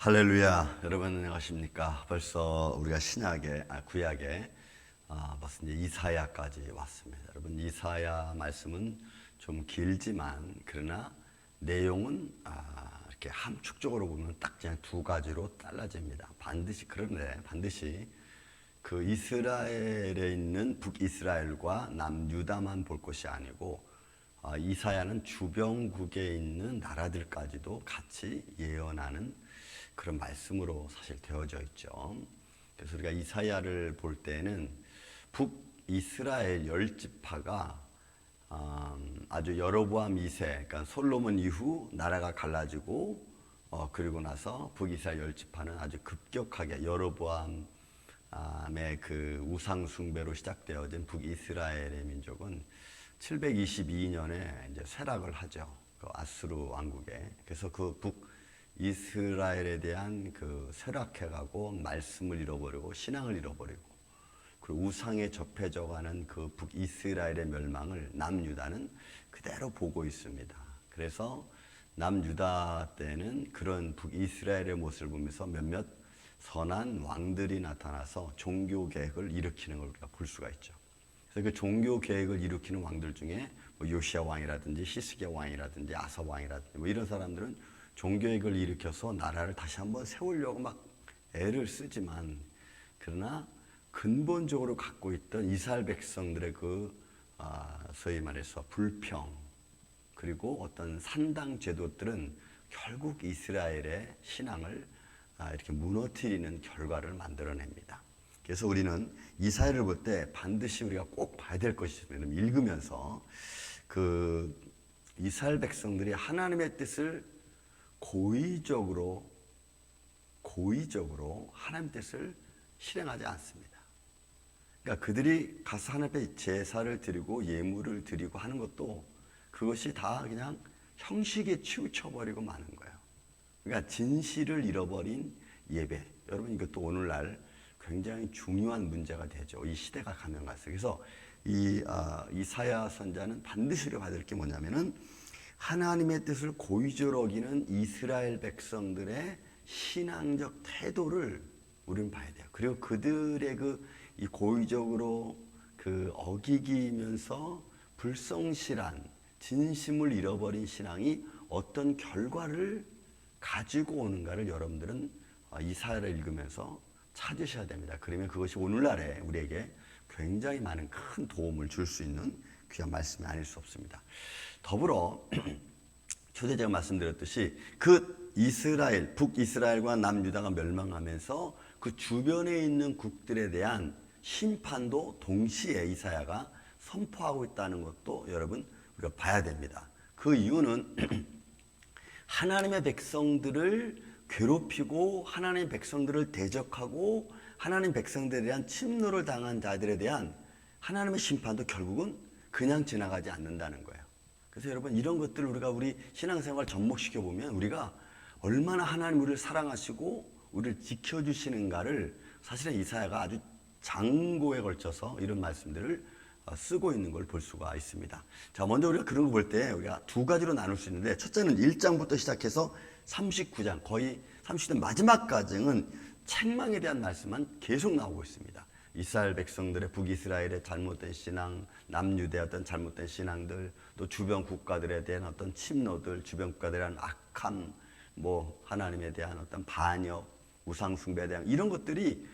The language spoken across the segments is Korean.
할렐루야. 여러분 안녕하십니까? 벌써 우리가 구약에 벌써 이제 이사야까지 왔습니다. 여러분 이사야 말씀은 좀 길지만 그러나 내용은 이렇게 함축적으로 보면 딱 그냥 두 가지로 잘라집니다. 반드시 그 이스라엘에 있는 북이스라엘과 남유다만 볼 것이 아니고 이사야는 주변국에 있는 나라들까지도 같이 예언하는 그런 말씀으로 사실 되어져 있죠. 그래서 우리가 이사야를 볼 때는 북이스라엘 10지파가 아주 여로보암 2세, 그러니까 솔로몬 이후 나라가 갈라지고 그리고 나서 북이스라엘 10지파는 아주 급격하게 여로보암의 그 우상 숭배로 시작되어진 북이스라엘의 민족은 722년에 이제 쇠락을 하죠. 그 아수르 왕국에. 그래서 그 북이스라엘에 대한 그 쇠락해가고 말씀을 잃어버리고 신앙을 잃어버리고 그리고 우상에 접해져가는 그 북이스라엘의 멸망을 남유다는 그대로 보고 있습니다. 그래서 남유다 때는 그런 북이스라엘의 모습을 보면서 몇몇 선한 왕들이 나타나서 종교 개혁을 일으키는 걸 우리가 볼 수가 있죠. 그래서 그 종교 계획을 일으키는 왕들 중에 뭐 요시야 왕이라든지 히스기야 왕이라든지 아사 왕이라든지 뭐 이런 사람들은 종교계획을 일으켜서 나라를 다시 한번 세우려고 막 애를 쓰지만 그러나 근본적으로 갖고 있던 이스라엘 백성들의 소위 말해서 불평 그리고 어떤 산당 제도들은 결국 이스라엘의 신앙을 이렇게 무너뜨리는 결과를 만들어냅니다. 그래서 우리는 이사야를 볼 때 반드시 우리가 꼭 봐야 될 것이 있습니다. 읽으면서 그 이스라엘 백성들이 하나님의 뜻을 고의적으로 하나님의 뜻을 실행하지 않습니다. 그러니까 그들이 가서 하나님 앞에 제사를 드리고 예물을 드리고 하는 것도 그것이 다 그냥 형식에 치우쳐버리고 마는 거예요. 그러니까 진실을 잃어버린 예배. 여러분 이것도 오늘날 굉장히 중요한 문제가 되죠. 이 시대가 가면 갈수록. 그래서 이사야 선자는 반드시 우리가 받을 게 뭐냐면은 하나님의 뜻을 고의적으로 어기는 이스라엘 백성들의 신앙적 태도를 우리는 봐야 돼요. 그리고 그들의 이 고의적으로 어기기면서 불성실한 진심을 잃어버린 신앙이 어떤 결과를 가지고 오는가를 여러분들은 이사야를 읽으면서 찾으셔야 됩니다. 그러면 그것이 오늘날에 우리에게 굉장히 많은 큰 도움을 줄 수 있는 귀한 말씀이 아닐 수 없습니다. 더불어 초대 제가 말씀드렸듯이 그 북이스라엘과 남유다가 멸망하면서 그 주변에 있는 국들에 대한 심판도 동시에 이사야가 선포하고 있다는 것도 여러분 우리가 봐야 됩니다. 그 이유는 하나님의 백성들을 괴롭히고 하나님의 백성들을 대적하고 하나님 백성들에 대한 침노를 당한 자들에 대한 하나님의 심판도 결국은 그냥 지나가지 않는다는 거예요. 그래서 여러분 이런 것들을 우리 신앙생활 접목시켜 보면 우리가 얼마나 하나님 우리를 사랑하시고 우리를 지켜주시는가를 사실은 이사야가 아주 장고에 걸쳐서 이런 말씀들을 쓰고 있는 걸 볼 수가 있습니다. 자, 먼저 우리가 그런 거 볼 때 우리가 두 가지로 나눌 수 있는데 첫째는 1장부터 시작해서 39장 거의 30장 마지막까지는 책망에 대한 말씀만 계속 나오고 있습니다. 이스라엘 백성들의 북이스라엘의 잘못된 신앙, 남유대의 어떤 잘못된 신앙들, 또 주변 국가들에 대한 어떤 침노들, 주변 국가들에 대한 악함, 뭐 하나님에 대한 어떤 반역, 우상 숭배에 대한 이런 것들이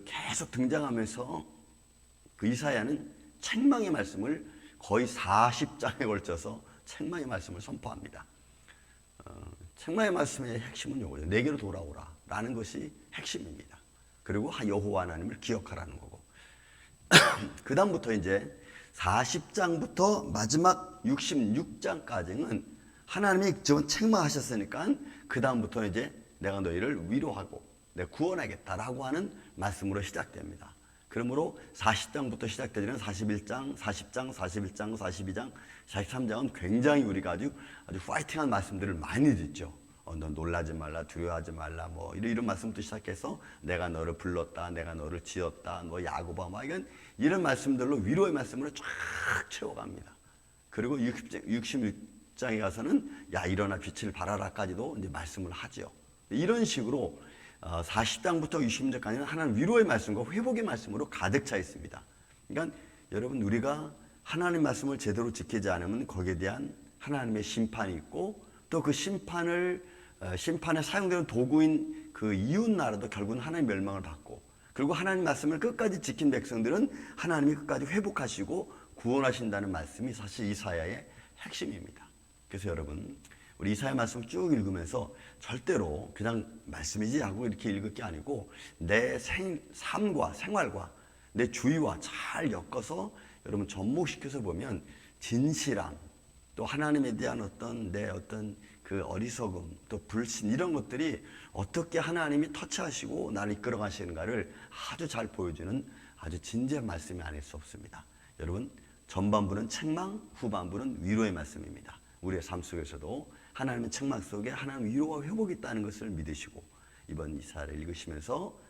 계속 등장하면서 그 이사야는 책망의 말씀을 거의 40장에 걸쳐서 책망의 말씀을 선포합니다. 책망의 말씀의 핵심은 요거죠. 내게로 돌아오라 라는 것이 핵심입니다. 그리고 여호와 하나님을 기억하라는 거고 그 다음부터 이제 40장부터 마지막 66장까지는 하나님이 저번 책망하셨으니까 그 다음부터 이제 내가 너희를 위로하고 내가 구원하겠다라고 하는 말씀으로 시작됩니다. 그러므로 40장부터 시작되는 41장, 40장, 41장, 42장, 43장은 굉장히 우리가 아주 파이팅한 말씀들을 많이 듣죠. 너 놀라지 말라, 두려워하지 말라, 뭐 이런 말씀부터 시작해서 내가 너를 불렀다, 내가 너를 지었다, 너 야곱아, 이런 말씀들로 위로의 말씀으로 쫙 채워갑니다. 그리고 66장에 가서는 야 일어나 빛을 발하라까지도 이제 말씀을 하죠. 이런 식으로 40장부터 60장까지는 하나님 위로의 말씀과 회복의 말씀으로 가득 차 있습니다. 그러니까 여러분 우리가 하나님 말씀을 제대로 지키지 않으면 거기에 대한 하나님의 심판이 있고 또 그 심판에 사용되는 도구인 그 이웃 나라도 결국은 하나님 멸망을 받고 그리고 하나님 말씀을 끝까지 지킨 백성들은 하나님이 끝까지 회복하시고 구원하신다는 말씀이 사실 이사야의 핵심입니다. 그래서 여러분 우리 이사야 말씀 쭉 읽으면서 절대로 그냥 말씀이지 하고 이렇게 읽을 게 아니고 내 삶과 생활과 내 주위와 잘 엮어서 여러분 접목시켜서 보면 진실함 또 하나님에 대한 내 그 어리석음 또 불신 이런 것들이 어떻게 하나님이 터치하시고 나를 이끌어 가시는가를 아주 잘 보여주는 아주 진지한 말씀이 아닐 수 없습니다. 여러분 전반부는 책망, 후반부는 위로의 말씀입니다. 우리의 삶 속에서도 하나님의 책망 속에 하나님 위로와 회복이 있다는 것을 믿으시고 이번 이사야를 읽으시면서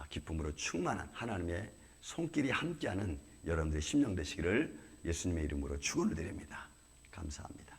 기쁨으로 충만한 하나님의 손길이 함께하는 여러분들의 심령 되시기를 예수님의 이름으로 축원을 드립니다. 감사합니다.